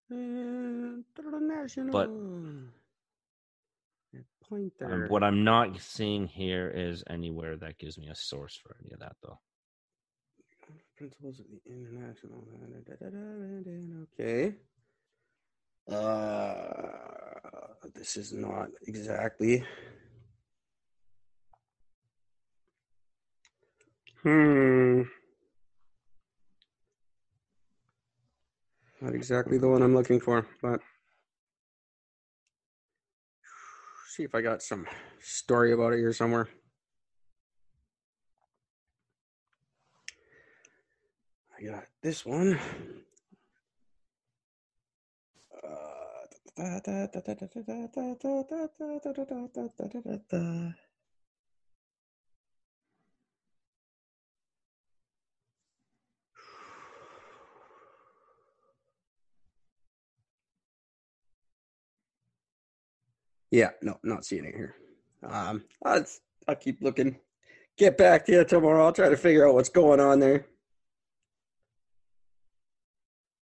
But International. Pointer. what I'm not seeing here is anywhere that gives me a source for any of that, though. Principles of the international. Okay. This is not exactly. Not exactly the one I'm looking for, but see if I got some story about it here somewhere. I got this one. Yeah, no, not seeing it here. I'll keep looking. Get back to you tomorrow. I'll try to figure out what's going on there.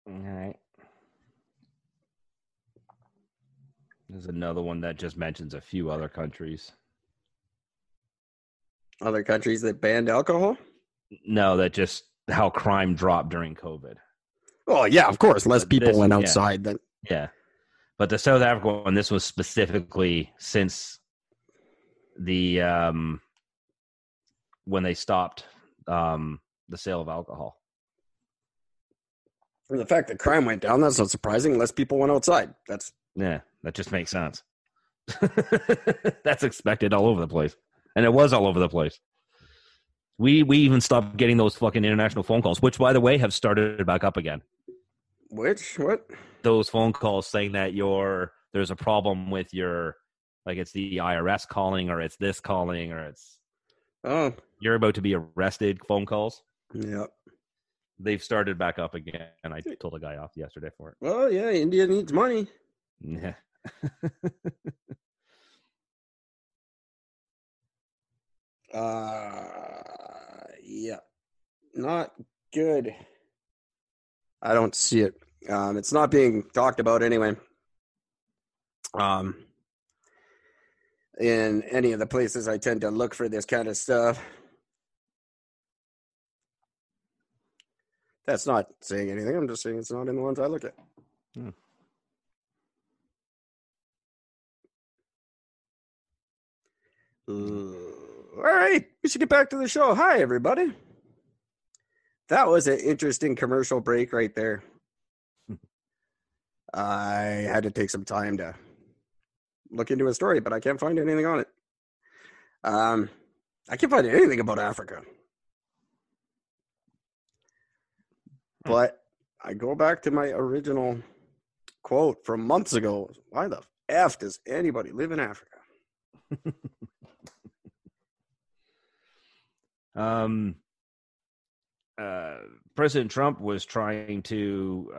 All right. There's another one that just mentions a few other countries. Other countries that banned alcohol? No, that just how crime dropped during COVID. Oh, yeah, of course. Less But people this, went outside. yeah. But the South Africa one, this was specifically since the when they stopped the sale of alcohol. For the fact that crime went down, that's not surprising. Less people went outside. That just makes sense. That's expected all over the place, and it was all over the place. We even stopped getting those fucking international phone calls, which, by the way, have started back up again. Which? What? Those phone calls saying that there's a problem with your, like, it's the IRS calling, or it's this calling, or it's you're about to be arrested phone calls. Yep. They've started back up again, and I told a guy off yesterday for it. Well, yeah, India needs money. Yeah. Yeah. Not good. I don't see it. It's not being talked about anyway. In any of the places I tend to look for this kind of stuff. That's not saying anything. I'm just saying it's not in the ones I look at. All right, we should get back to the show. Hi, everybody. That was an interesting commercial break right there. I had to take some time to look into a story, but I can't find anything on it. I can't find anything about Africa. But I go back to my original quote from months ago. Why the F does anybody live in Africa? President Trump was trying to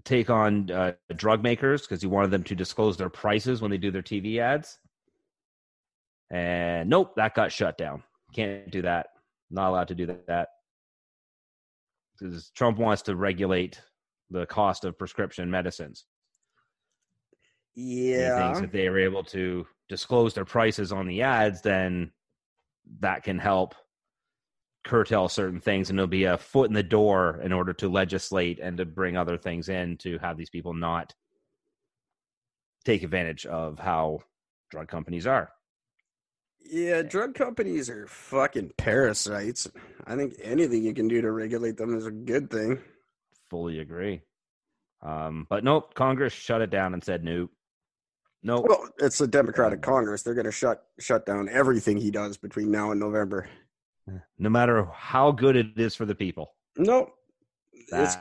take on drug makers because he wanted them to disclose their prices when they do their TV ads. And nope, that got shut down. Can't do that. Not allowed to do that. Because Trump wants to regulate the cost of prescription medicines. Yeah. And he thinks if they are able to disclose their prices on the ads, then that can help curtail certain things, and it'll be a foot in the door in order to legislate and to bring other things in to have these people not take advantage of how drug companies are. Yeah, drug companies are fucking parasites. I think anything you can do to regulate them is a good thing. Fully agree. But nope, Congress shut it down and said nope. Nope. Well, it's a Democratic Congress. They're going to shut down everything he does between now and November. No matter how good it is for the people. Nope. That's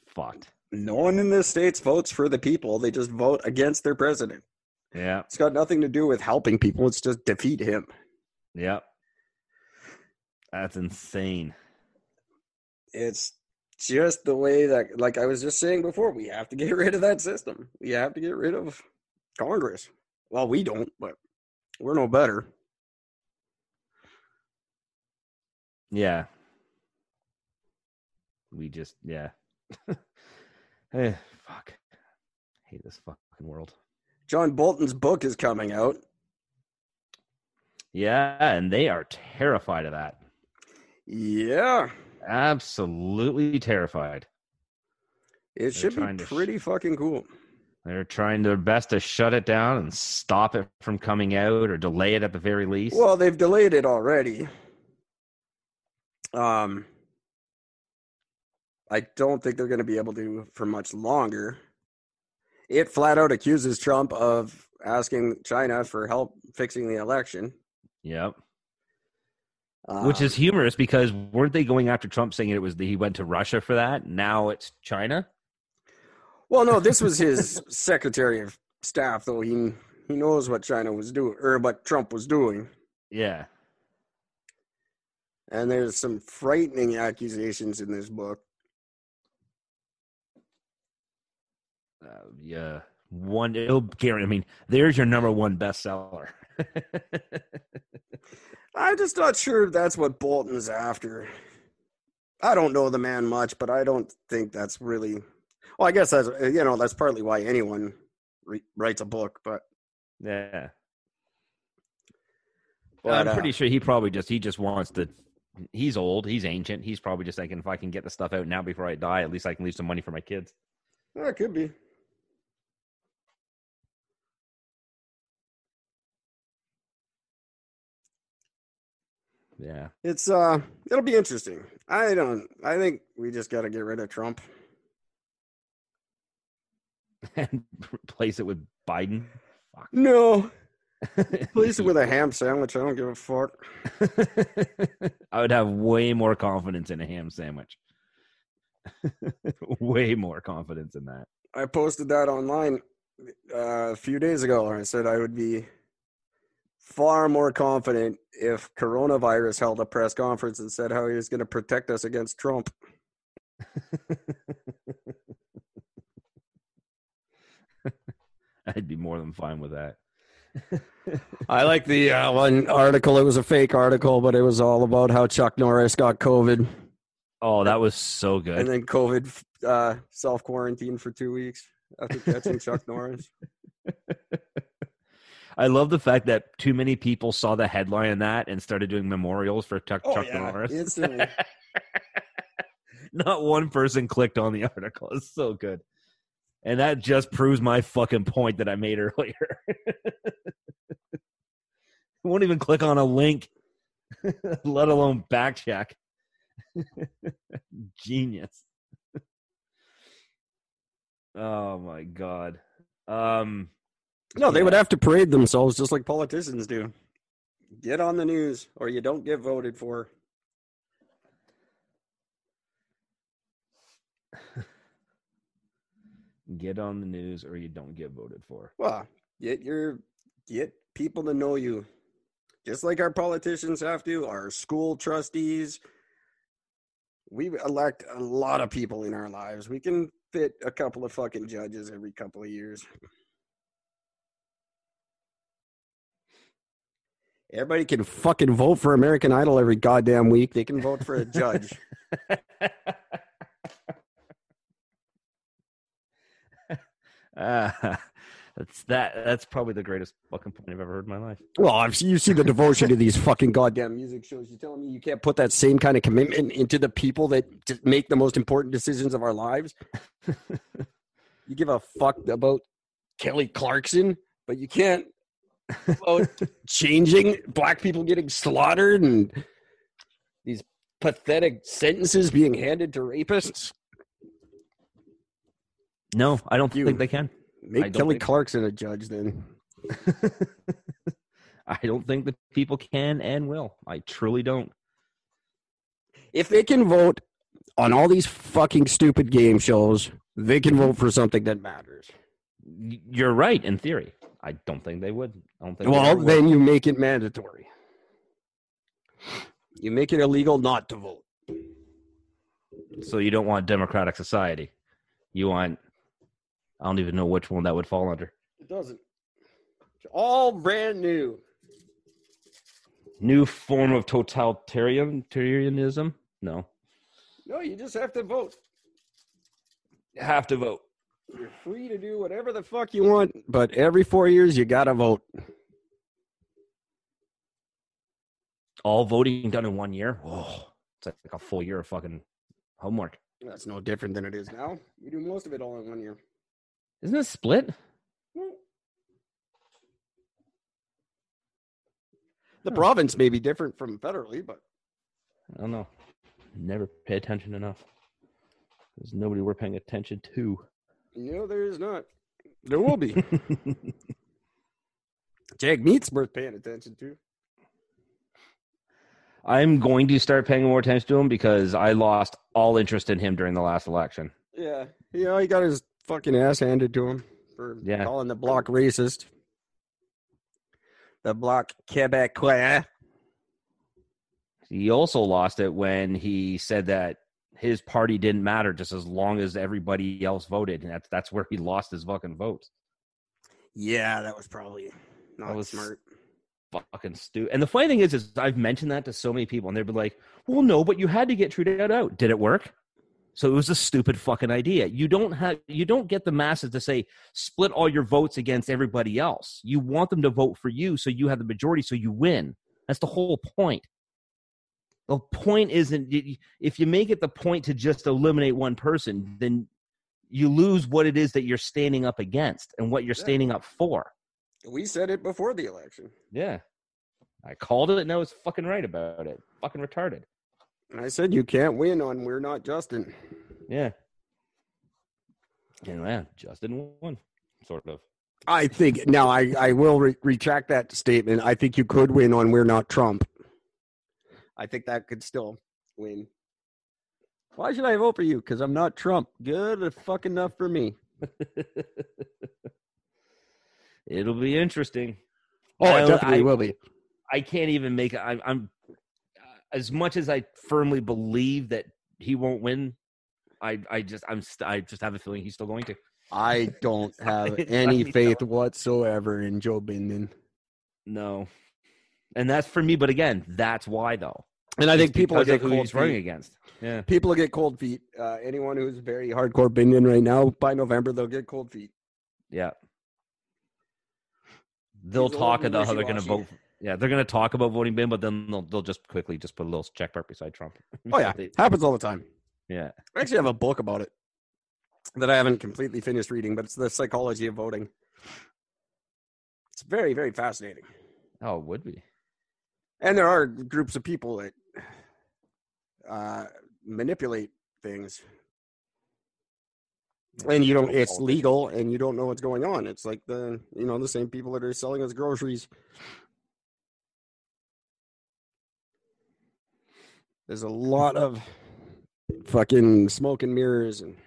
fucked. No one in the States votes for the people. They just vote against their president. Yeah. It's got nothing to do with helping people. It's just defeat him. Yep. That's insane. It's just the way that, like I was just saying before, we have to get rid of that system. We have to get rid of Congress. Well, we don't, but we're no better. Yeah. We just, yeah. Fuck. I hate this fucking world. John Bolton's book is coming out. Yeah, and they are terrified of that. Yeah. Absolutely terrified. It should be pretty fucking cool. They're trying their best to shut it down and stop it from coming out or delay it at the very least. Well, they've delayed it already. I don't think they're going to be able to for much longer. It flat out accuses Trump of asking China for help fixing the election. Yep. Which is humorous because weren't they going after Trump saying he went to Russia for that? Now it's China? Well, no, this was his Secretary of Staff, though. He knows what China was doing, or what Trump was doing. Yeah. And there's some frightening accusations in this book. Yeah. I mean, there's your number one bestseller. I'm just not sure that's what Bolton's after. I don't know the man much, but I don't think that's really. Well, I guess that's partly why anyone writes a book, but yeah. But, I'm pretty sure he just wants to. He's old. He's ancient. He's probably just thinking, if I can get the stuff out now before I die, at least I can leave some money for my kids. Yeah, it could be. Yeah. It'll be interesting. I think we just got to get rid of Trump. And replace it with Biden? Fuck. No. Replace it with a ham sandwich. I don't give a fuck. I would have way more confidence in a ham sandwich. Way more confidence in that. I posted that online a few days ago. I said I would be far more confident if coronavirus held a press conference and said how he was going to protect us against Trump. I'd be more than fine with that. I like the one article. It was a fake article, but it was all about how Chuck Norris got COVID. Oh, that was so good. And then COVID self-quarantined for 2 weeks after catching Chuck Norris. I love the fact that too many people saw the headline in that and started doing memorials for Chuck Norris. Instantly. Not one person clicked on the article. It's so good. And that just proves my fucking point that I made earlier. Won't even click on a link, let alone back check. Genius. Oh my God. No, they would have to parade themselves just like politicians do. Get on the news or you don't get voted for. Get on the news or you don't get voted for. Well, get people to know you. Just like our politicians have to, our school trustees. We elect a lot of people in our lives. We can fit a couple of fucking judges every couple of years. Everybody can fucking vote for American Idol every goddamn week. They can vote for a judge. That's probably the greatest fucking point I've ever heard in my life. Well, you see the devotion to these fucking goddamn music shows. You're telling me you can't put that same kind of commitment into the people that make the most important decisions of our lives? You give a fuck about Kelly Clarkson, but you can't about changing black people getting slaughtered and these pathetic sentences being handed to rapists. No, I don't think they can. Make Kelly Clarkson a judge then. I don't think that people can and will. I truly don't. If they can vote on all these fucking stupid game shows, they can vote for something that matters. You're right, in theory. I don't think they would. Then you make it mandatory. You make it illegal not to vote. So you don't want democratic society. You want... I don't even know which one that would fall under. It doesn't. It's all brand new. New form of totalitarianism? No. No, you just have to vote. You have to vote. You're free to do whatever the fuck you want, but every 4 years you gotta vote. All voting done in 1 year. Oh, it's like a full year of fucking homework. That's no different than it is now. We do most of it all in 1 year. Isn't it split? The province may be different from federally, but I don't know. Never pay attention enough. There's nobody we're paying attention to. no, there is not. There will be. Jag Meat's worth paying attention to. I'm going to start paying more attention to him because I lost all interest in him during the last election. Yeah, he got his fucking ass handed to him for calling the Bloc racist. The Bloc Québécois. He also lost it when he said that his party didn't matter just as long as everybody else voted, and that's where he lost his fucking votes. Yeah, that was probably not smart. Fucking stupid. And the funny thing is I've mentioned that to so many people, and they'd be like, "Well, no, but you had to get Trudeau out. Did it work?" So it was a stupid fucking idea. You don't get the masses to say split all your votes against everybody else. You want them to vote for you, so you have the majority, so you win. That's the whole point. The point isn't, if you make it the point to just eliminate one person, then you lose what it is that you're standing up against and what you're standing up for. We said it before the election. Yeah. I called it and I was fucking right about it. Fucking retarded. And I said you can't win on We're Not Justin. Yeah. And yeah, Justin won, sort of. I think, now I will retract that statement. I think you could win on We're Not Trump. I think that could still win. Why should I vote for you? Because I'm not Trump. Good fucking enough for me. It'll be interesting. Oh, it definitely will be. I can't even make it. I'm as much as I firmly believe that he won't win. I just have a feeling he's still going to. I don't have any faith whatsoever in Joe Biden. No, and that's for me. But again, that's why though. And I think people will get cold cold feet. Running against. Yeah, people will get cold feet. Anyone who's very hardcore Biden right now, by November they'll get cold feet. Yeah. They'll talk about how they're going to vote. Yeah, they're going to talk about voting Bin, but then they'll just quickly just put a little check mark beside Trump. Oh, yeah. Happens all the time. Yeah. I actually have a book about it that I haven't completely finished reading, but it's The Psychology of Voting. It's very, very fascinating. Oh, it would be. And there are groups of people that manipulate things. And it's legal and you don't know what's going on. It's like the same people that are selling us groceries. There's a lot of fucking smoke and mirrors and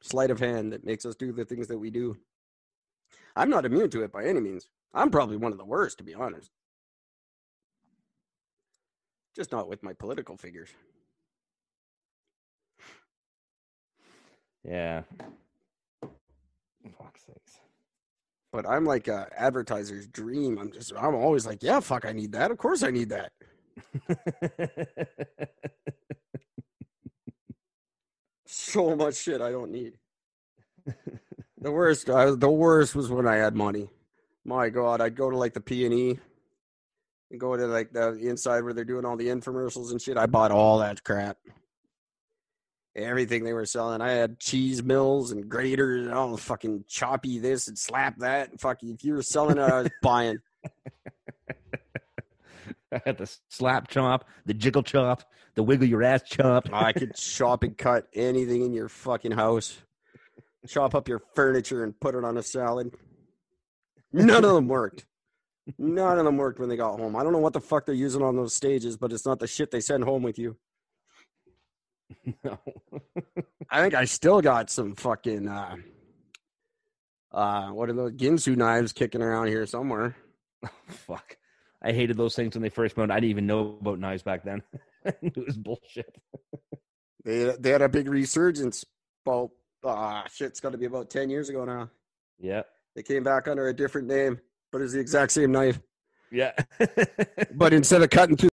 sleight of hand that makes us do the things that we do. I'm not immune to it by any means. I'm probably one of the worst, to be honest. Just not with my political figures. Yeah. Fuck's sakes. But I'm like a advertiser's dream. I'm always like, yeah, fuck, I need that. Of course I need that. So much shit I don't need. The worst was when I had money. My God, I'd go to like the P&E and go to like the inside where they're doing all the infomercials and shit. I bought all that crap. Everything they were selling. I had cheese mills and graters and all fucking choppy this and slap that. And fucking, if you were selling it, I was buying. I had the slap chop, the jiggle chop, the wiggle your ass chop. I could chop and cut anything in your fucking house. Chop up your furniture and put it on a salad. None of them worked. None of them worked when they got home. I don't know what the fuck they're using on those stages, but it's not the shit they send home with you. No. I think I still got some fucking what are those Ginsu knives kicking around here somewhere. Oh, fuck. I hated those things when they first came out. I didn't even know about knives back then. It was bullshit. They had a big resurgence about it's got to be about 10 years ago now. Yeah. They came back under a different name, but it's the exact same knife. Yeah. But instead of cutting through